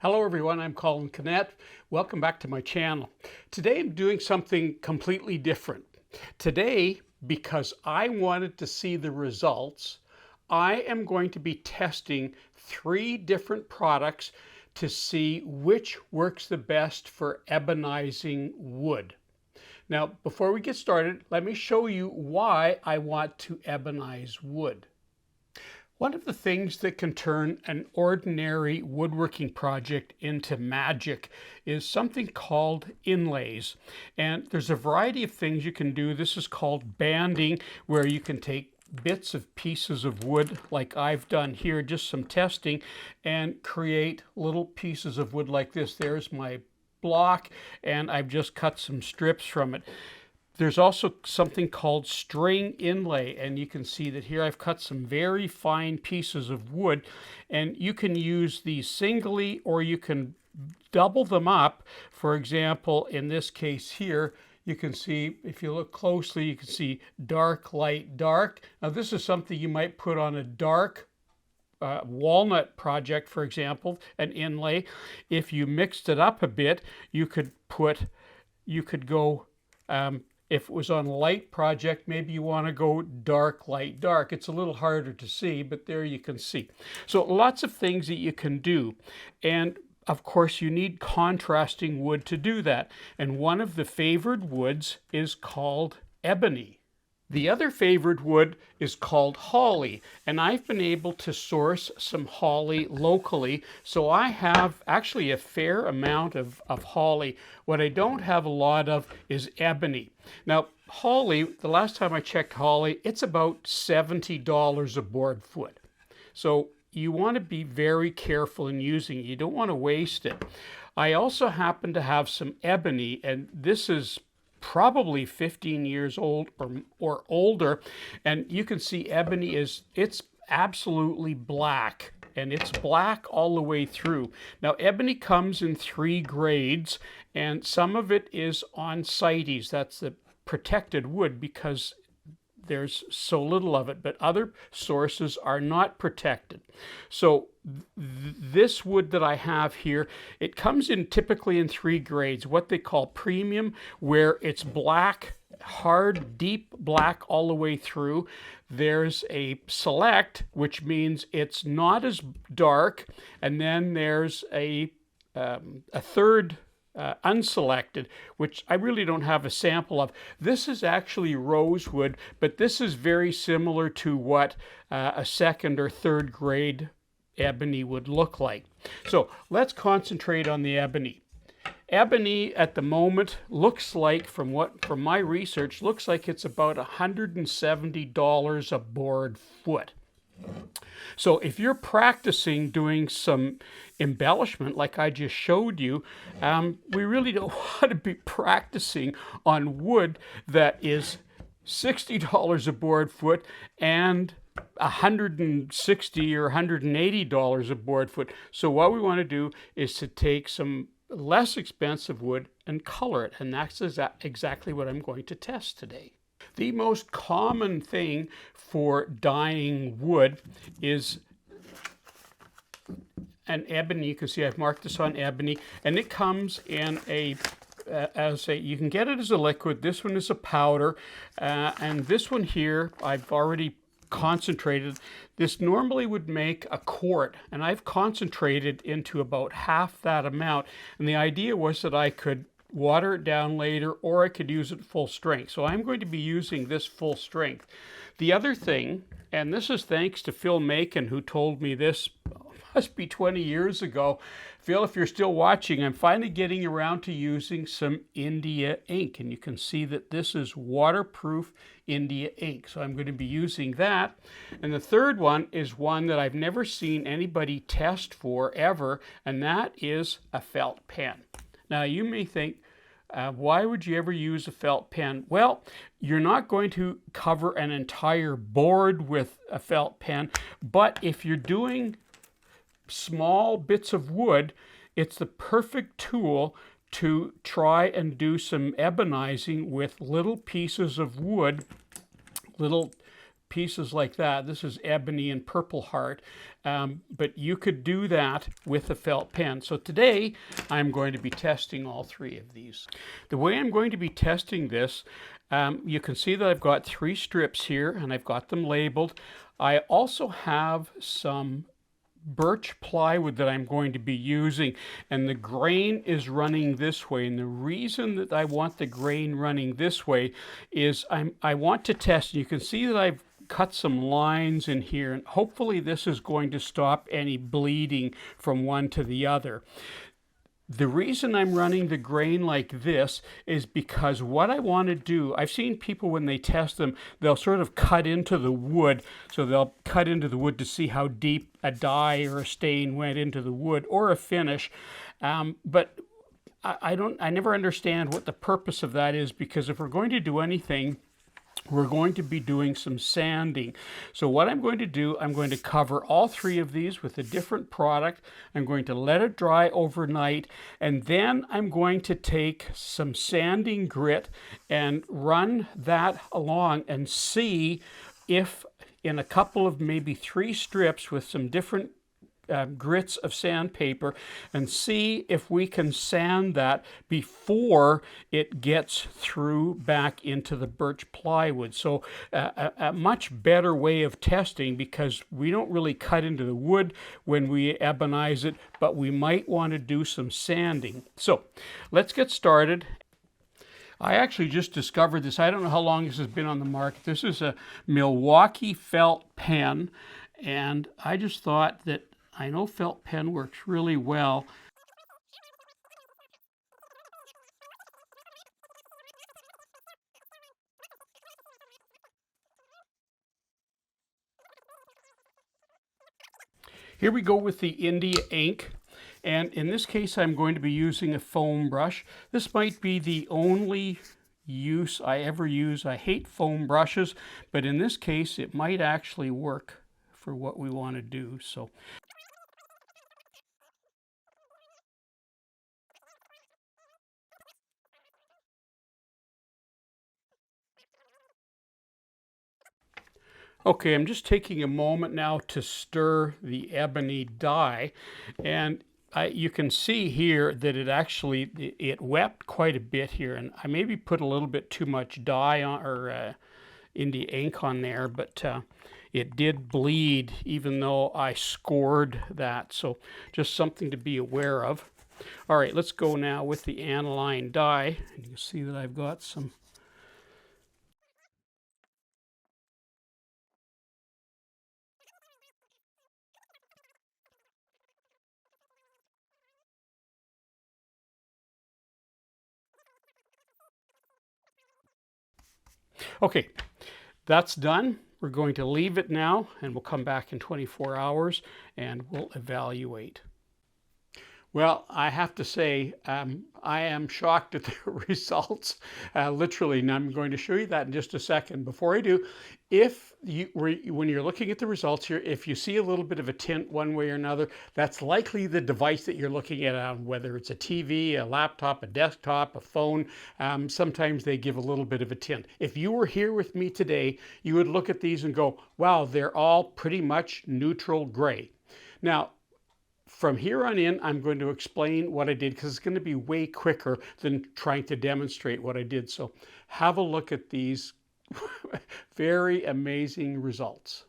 Hello everyone, I'm Colin Kinnett. Welcome back to my channel. Today I'm doing something completely different. Today, because I wanted to see the results, I am going to be testing 3 different products to see which works the best for ebonizing wood. Now, before we get started, let me show you why I want to ebonize wood. One of the things that can turn an ordinary woodworking project into magic is something called inlays. And there's a variety of things you can do. This is called banding, where you can take bits of pieces of wood like I've done here, just some testing, and create little pieces of wood like this. There's my block, and I've just cut some strips from it. There's also something called string inlay, and you can see that here I've cut some very fine pieces of wood, and you can use these singly or you can double them up. For example, in this case here, you can see, if you look closely, you can see dark, light, dark. Now this is something you might put on a dark walnut project, for example, an inlay. If you mixed it up a bit, you could go, if it was on a light project, maybe you want to go dark, light, dark. It's a little harder to see, but there you can see. So lots of things that you can do. And of course, you need contrasting wood to do that. And one of the favored woods is called ebony. The other favored wood is called holly, and I've been able to source some holly locally, so I have actually a fair amount of holly. What I don't have a lot of is ebony. Now, holly, the last time I checked holly, it's about $70 a board foot. So you want to be very careful in using it. You don't want to waste it. I also happen to have some ebony, and this is probably 15 years old or older, and you can see ebony it's absolutely black, and it's black all the way through. Now ebony comes in 3 grades, and some of it is on CITES, that's the protected wood, because there's so little of it, but other sources are not protected. So this wood that I have here, it comes in typically in 3 grades, what they call premium, where it's black, hard, deep black all the way through. There's a select, which means it's not as dark, and then there's a third unselected, which I really don't have a sample of. This is actually rosewood, but this is very similar to what a 2nd or 3rd grade ebony would look like. So let's concentrate on the ebony. Ebony at the moment looks like, from my research, looks like it's about $170 a board foot. So if you're practicing doing some embellishment like I just showed you, we really don't want to be practicing on wood that is $60 a board foot and $160 or $180 a board foot. So what we want to do is to take some less expensive wood and color it, and that's exactly what I'm going to test today. The most common thing for dyeing wood is an ebony. You can see I've marked this on ebony, and it comes in you can get it as a liquid. This one is a powder, and this one here I've already concentrated. This normally would make a quart, and I've concentrated into about half that amount, and the idea was that I could water it down later, or I could use it full strength. So I'm going to be using this full strength. The other thing, and this is thanks to Phil Macon, who told me this must be 20 years ago. Phil, if you're still watching, I'm finally getting around to using some India ink, and you can see that this is waterproof India ink. So I'm going to be using that. And the third one is one that I've never seen anybody test for ever, and that is a felt pen. Now you may think, why would you ever use a felt pen? Well, you're not going to cover an entire board with a felt pen, but if you're doing small bits of wood, it's the perfect tool to try and do some ebonizing with little pieces of wood, little pieces like that. This is Ebony and Purple Heart, but you could do that with a felt pen. So today I'm going to be testing all three of these. The way I'm going to be testing this, you can see that I've got 3 strips here and I've got them labeled. I also have some birch plywood that I'm going to be using, and the grain is running this way. And the reason that I want the grain running this way is I want to test. You can see that I've cut some lines in here, and hopefully this is going to stop any bleeding from one to the other. The reason I'm running the grain like this is because what I want to do, I've seen people when they test them, they'll sort of cut into the wood. So they'll cut into the wood to see how deep a dye or a stain went into the wood or a finish. But I never understand what the purpose of that is, because if we're going to do anything, we're going to be doing some sanding. So what I'm going to do, I'm going to cover all 3 of these with a different product. I'm going to let it dry overnight, and then I'm going to take some sanding grit and run that along and see if in a couple of maybe 3 strips with some different grits of sandpaper, and see if we can sand that before it gets through back into the birch plywood. So a much better way of testing, because we don't really cut into the wood when we ebonize it, but we might want to do some sanding. So let's get started. I actually just discovered this. I don't know how long this has been on the market. This is a Milwaukee felt pen, and I just thought that I know felt pen works really well. Here we go with the India ink, and in this case I'm going to be using a foam brush. This might be the only use I ever use. I hate foam brushes, but in this case it might actually work for what we want to do. So okay, I'm just taking a moment now to stir the ebony dye, and you can see here that it wept quite a bit here, and I maybe put a little bit too much dye on, or India ink on there, but it did bleed even though I scored that, so just something to be aware of. All right, let's go now with the aniline dye, and you can see that I've got some. Okay, that's done. We're going to leave it now, and we'll come back in 24 hours and we'll evaluate. Well, I have to say, I am shocked at the results, literally, and I'm going to show you that in just a second. Before I do, when you're looking at the results here, if you see a little bit of a tint one way or another, that's likely the device that you're looking at, whether it's a TV, a laptop, a desktop, a phone. Sometimes they give a little bit of a tint. If you were here with me today, you would look at these and go, wow, they're all pretty much neutral gray. Now, from here on in, I'm going to explain what I did, because it's going to be way quicker than trying to demonstrate what I did. So have a look at these very amazing results.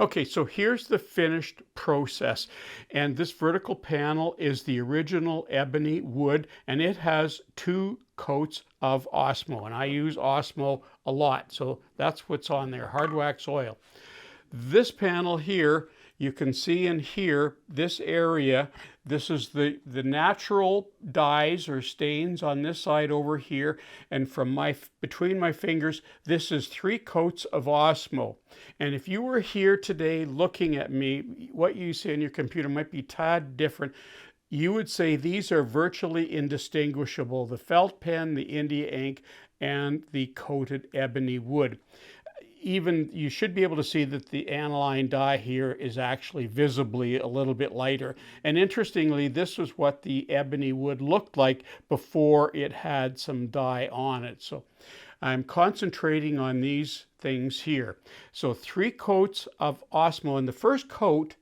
Okay, so here's the finished process, and this vertical panel is the original ebony wood, and it has 2 coats of Osmo, and I use Osmo a lot, so that's what's on there, hard wax oil. This panel here, you can see in here, this area, this is the natural dyes or stains on this side over here, and from between my fingers, this is 3 coats of Osmo. And if you were here today looking at me, what you see on your computer might be a tad different. You would say these are virtually indistinguishable, the felt pen, the India ink, and the coated ebony wood. Even you should be able to see that the aniline dye here is actually visibly a little bit lighter. And interestingly, this was what the ebony wood looked like before it had some dye on it. So I'm concentrating on these things here. So 3 coats of Osmo. In the first coat,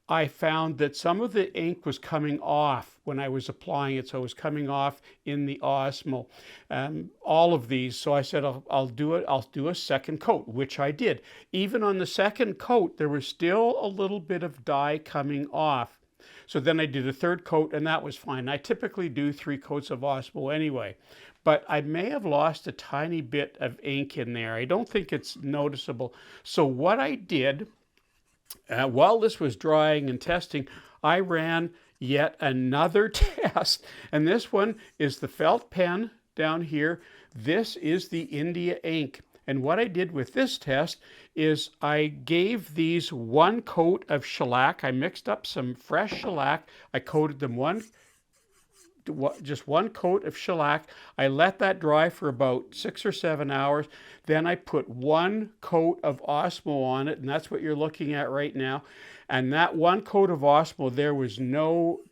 I found that some of the ink was coming off when I was applying it. So it was coming off in the Osmo, all of these. So I said, I'll do it. I'll do a second coat, which I did. Even on the second coat, there was still a little bit of dye coming off. So then I did a third coat, and that was fine. I typically do 3 coats of Osmo anyway, but I may have lost a tiny bit of ink in there. I don't think it's noticeable. So what I did, while this was drying and testing, I ran yet another test. And this one is the felt pen down here. This is the India ink. And what I did with this test is I gave these 1 coat of shellac. I mixed up some fresh shellac. I coated them just 1 coat of shellac. I let that dry for about 6 or 7 hours. Then I put 1 coat of Osmo on it, and that's what you're looking at right now. And that 1 coat of Osmo, there was no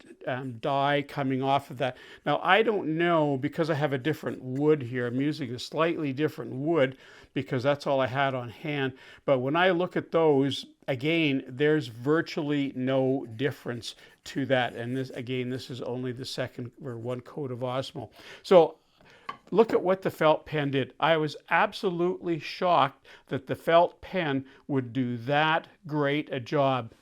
dye coming off of that. Now, I don't know, because I have a different wood here. I'm using a slightly different wood because that's all I had on hand. But when I look at those, again, there's virtually no difference to that. And this, again, this is only the second or 1 coat of Osmo. So look at what the felt pen did. I was absolutely shocked that the felt pen would do that great a job.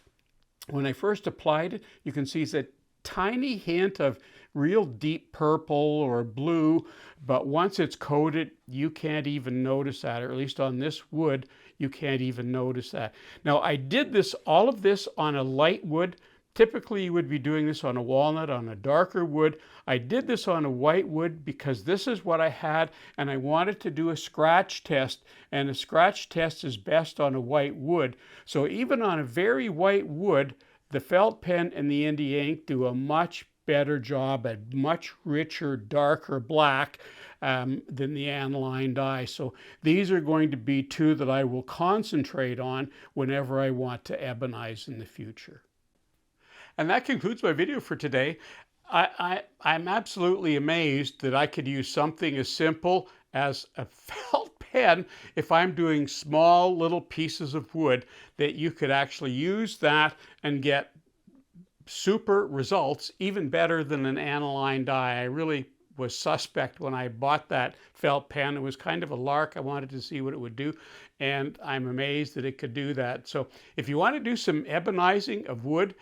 When I first applied it, you can see it's a tiny hint of real deep purple or blue, but once it's coated, you can't even notice that, or at least on this wood, you can't even notice that. Now, I did all of this on a light wood. Typically, you would be doing this on a walnut, on a darker wood. I did this on a white wood because this is what I had, and I wanted to do a scratch test, and a scratch test is best on a white wood. So even on a very white wood, the felt pen and the India ink do a much better job, a much richer, darker black than the aniline dye. So these are going to be 2 that I will concentrate on whenever I want to ebonize in the future. And that concludes my video for today. I'm absolutely amazed that I could use something as simple as a felt pen if I'm doing small little pieces of wood, that you could actually use that and get super results, even better than an aniline dye. I really was suspect when I bought that felt pen. It was kind of a lark. I wanted to see what it would do, and I'm amazed that it could do that. So if you want to do some ebonizing of wood,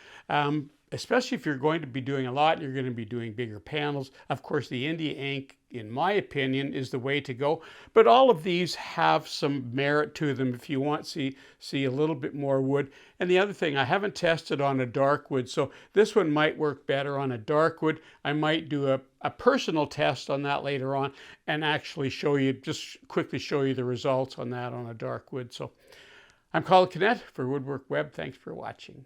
especially if you're going to be doing a lot, you're going to be doing bigger panels, of course the India ink, in my opinion, is the way to go. But all of these have some merit to them if you want to see a little bit more wood. And the other thing, I haven't tested on a dark wood, so this one might work better on a dark wood. I might do a personal test on that later on and actually show you, just quickly show you the results on that on a dark wood. So I'm Colin Kinnett for Woodwork Web. Thanks for watching.